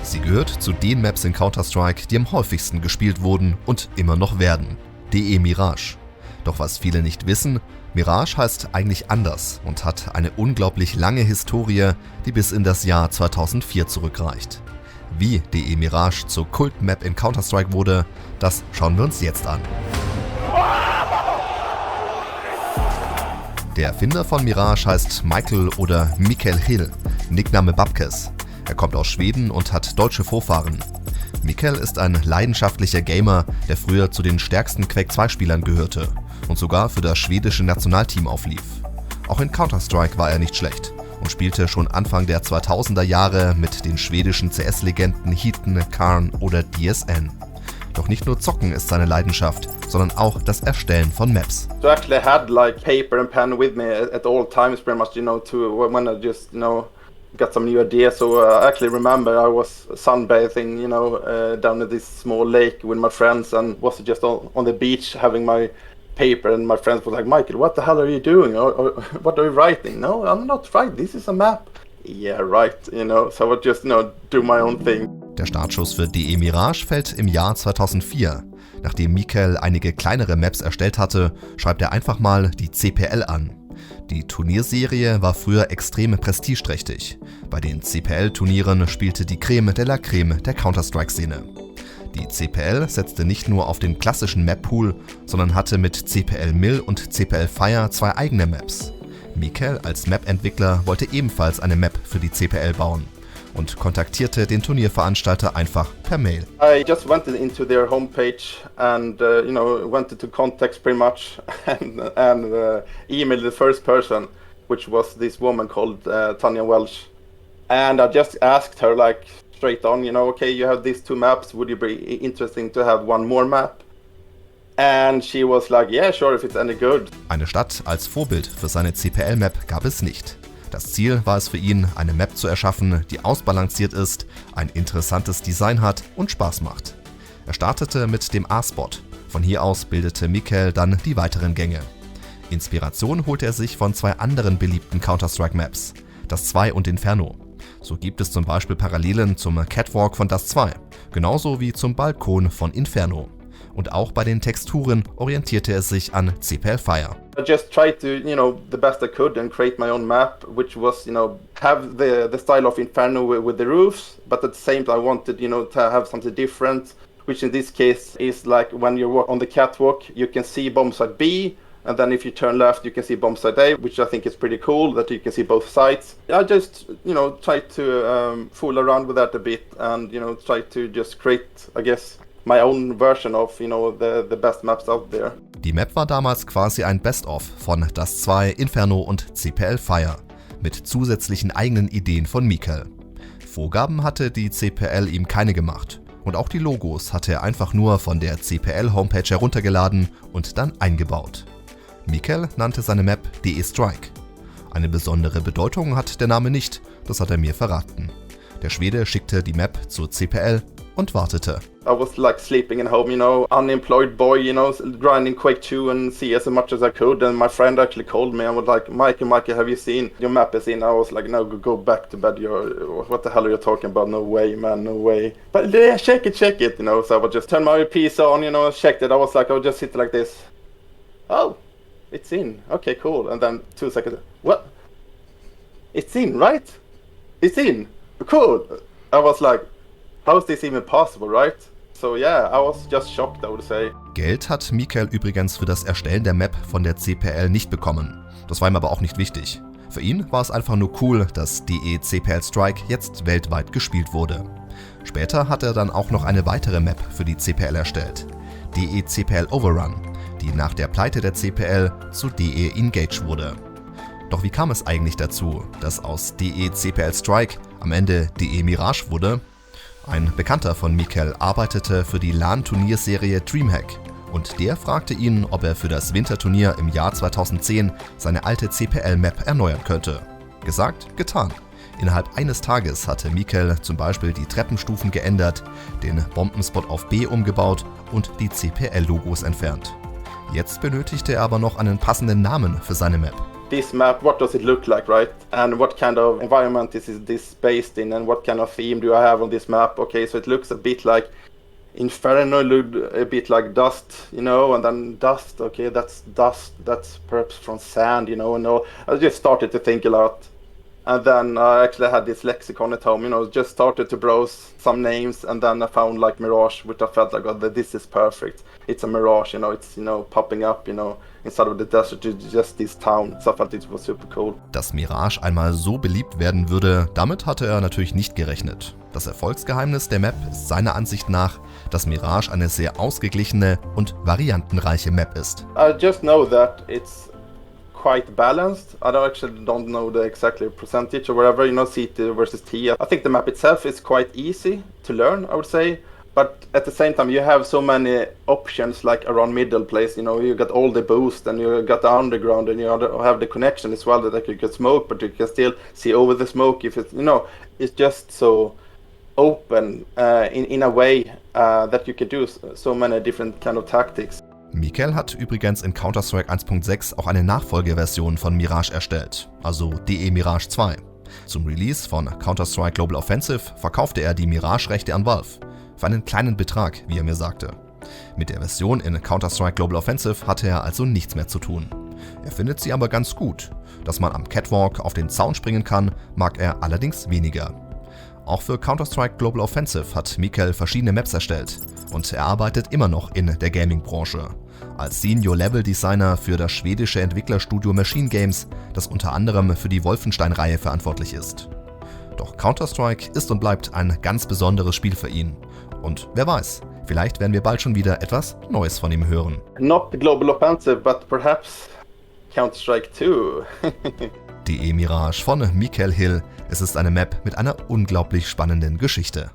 Sie gehört zu den Maps in Counter-Strike, die am häufigsten gespielt wurden und immer noch werden. DE Mirage. Doch was viele nicht wissen, Mirage heißt eigentlich anders und hat eine unglaublich lange Historie, die bis in das Jahr 2004 zurückreicht. Wie DE Mirage zur Kult-Map in Counter-Strike wurde, das schauen wir uns jetzt an. Der Erfinder von Mirage heißt Michael oder Mikael Hill, Nickname Babkes. Er kommt aus Schweden und hat deutsche Vorfahren. Mikael ist ein leidenschaftlicher Gamer, der früher zu den stärksten Quake 2-Spielern gehörte und sogar für das schwedische Nationalteam auflief. Auch in Counter-Strike war er nicht schlecht und spielte schon Anfang der 2000er Jahre mit den schwedischen CS-Legenden Heaton, Karn oder DSN. Doch nicht nur Zocken ist seine Leidenschaft, sondern auch das Erstellen von Maps. So I actually had like paper and pen with me at all times, pretty much, to when I just, got some new ideas. So I actually remember I was sunbathing, down at this small lake with my friends and was just on the beach having my paper, and my friends were like, Michael, what the hell are you doing? Or what are you writing? No, I'm not writing. This is a map. Yeah, right. So I would just, do my own thing. Der Startschuss für DE Mirage fällt im Jahr 2004. Nachdem Mikael einige kleinere Maps erstellt hatte, schreibt er einfach mal die CPL an. Die Turnierserie war früher extrem prestigeträchtig. Bei den CPL-Turnieren spielte die Creme de la Creme der Counter-Strike-Szene. Die CPL setzte nicht nur auf den klassischen Map-Pool, sondern hatte mit CPL Mill und CPL Fire zwei eigene Maps. Mikael als Map-Entwickler wollte ebenfalls eine Map für die CPL bauen und kontaktierte den Turnierveranstalter einfach per Mail. I just went into their homepage and wanted to contact pretty much and emailed the first person, which was this woman called Tanya Welsh. And I just asked her like straight on, okay, you have these two maps, would you be interesting to have one more map? And she was like, yeah, sure, if it's any good. Eine Stadt als Vorbild für seine CPL-Map gab es nicht. Das Ziel war es für ihn, eine Map zu erschaffen, die ausbalanciert ist, ein interessantes Design hat und Spaß macht. Er startete mit dem A-Spot. Von hier aus bildete Mikael dann die weiteren Gänge. Inspiration holte er sich von zwei anderen beliebten Counter-Strike-Maps, Das 2 und Inferno. So gibt es zum Beispiel Parallelen zum Catwalk von Das 2, genauso wie zum Balkon von Inferno. Und auch bei den Texturen orientierte er sich an CPL Fire. I just tried to, the best I could and create my own map, which was, have the style of Inferno with the roofs, but at the same time I wanted, to have something different, which in this case is like when you walk on the catwalk, you can see bomb site B, and then if you turn left, you can see bomb site A, which I think is pretty cool that you can see both sides. I just, tried to fool around with that a bit and, try to just create, I guess, my own version of, the best maps out there. Die Map war damals quasi ein Best-of von Das 2, Inferno und CPL Fire, mit zusätzlichen eigenen Ideen von Mikael. Vorgaben hatte die CPL ihm keine gemacht und auch die Logos hatte er einfach nur von der CPL-Homepage heruntergeladen und dann eingebaut. Mikael nannte seine Map DE Strike. Eine besondere Bedeutung hat der Name nicht, das hat er mir verraten. Der Schwede schickte die Map zur CPL und wartete. I was like sleeping at home, unemployed boy, grinding Quake 2 and see as much as I could. And my friend actually called me and was like, Michael, have you seen your map is in? I was like, no, go back to bed. What the hell are you talking about? No way, man, no way. But yeah, check it, So I would just turn my PC on, checked it. I was like, I would just sit like this. Oh, it's in. Okay, cool. And then 2 seconds, what? It's in, right? It's in. Cool. I was like, how is this even possible, right? So yeah, I was just shocked, I would say. Geld hat Mikael übrigens für das Erstellen der Map von der CPL nicht bekommen. Das war ihm aber auch nicht wichtig. Für ihn war es einfach nur cool, dass DE CPL Strike jetzt weltweit gespielt wurde. Später hat er dann auch noch eine weitere Map für die CPL erstellt. DE CPL Overrun, die nach der Pleite der CPL zu DE Engage wurde. Doch wie kam es eigentlich dazu, dass aus DE CPL Strike am Ende DE Mirage wurde? Ein Bekannter von Mikael arbeitete für die LAN-Turnierserie Dreamhack und der fragte ihn, ob er für das Winterturnier im Jahr 2010 seine alte CPL-Map erneuern könnte. Gesagt, getan. Innerhalb eines Tages hatte Mikael zum Beispiel die Treppenstufen geändert, den Bombenspot auf B umgebaut und die CPL-Logos entfernt. Jetzt benötigte er aber noch einen passenden Namen für seine Map. this map, what does it look like, right? And what kind of environment is this based in, and what kind of theme do I have on this map? Okay, so it looks a bit like Inferno, looked a bit like dust, you know, and then dust, okay, that's perhaps from sand, you know, and all. I just started to think a lot. And then I actually had this lexicon at home, you know, just started to browse some names, and then I found like Mirage, which I felt like, oh, this is perfect. It's a Mirage, you know, it's, you know, popping up, you know, inside of the desert, just this town. So I felt it was super cool. Dass Mirage einmal so beliebt werden würde, damit hatte er natürlich nicht gerechnet. Das Erfolgsgeheimnis der Map ist seiner Ansicht nach, dass Mirage eine sehr ausgeglichene und variantenreiche Map ist. I just know that it's quite balanced. I don't know the exact percentage or whatever, you know, CT versus T. I think the map itself is quite easy to learn, I would say. But at the same time, you have so many options like around middle place, you know, you got all the boost and you got the underground and you have the connection as well that you can smoke, but you can still see over the smoke if it's, you know, it's just so open in a way that you can do so many different kind of tactics. Mikel hat übrigens in Counter-Strike 1.6 auch eine Nachfolgeversion von Mirage erstellt, also DE Mirage 2. Zum Release von Counter-Strike Global Offensive verkaufte er die Mirage-Rechte an Valve. Für einen kleinen Betrag, wie er mir sagte. Mit der Version in Counter-Strike Global Offensive hatte er also nichts mehr zu tun. Er findet sie aber ganz gut. Dass man am Catwalk auf den Zaun springen kann, mag er allerdings weniger. Auch für Counter-Strike Global Offensive hat Mikel verschiedene Maps erstellt und er arbeitet immer noch in der Gaming-Branche. Als Senior-Level-Designer für das schwedische Entwicklerstudio Machine Games, das unter anderem für die Wolfenstein-Reihe verantwortlich ist. Doch Counter-Strike ist und bleibt ein ganz besonderes Spiel für ihn. Und wer weiß, vielleicht werden wir bald schon wieder etwas Neues von ihm hören. Not the Global Offensive, but perhaps Counter-Strike 2. DE Mirage von Mikel Hill. Es ist eine Map mit einer unglaublich spannenden Geschichte.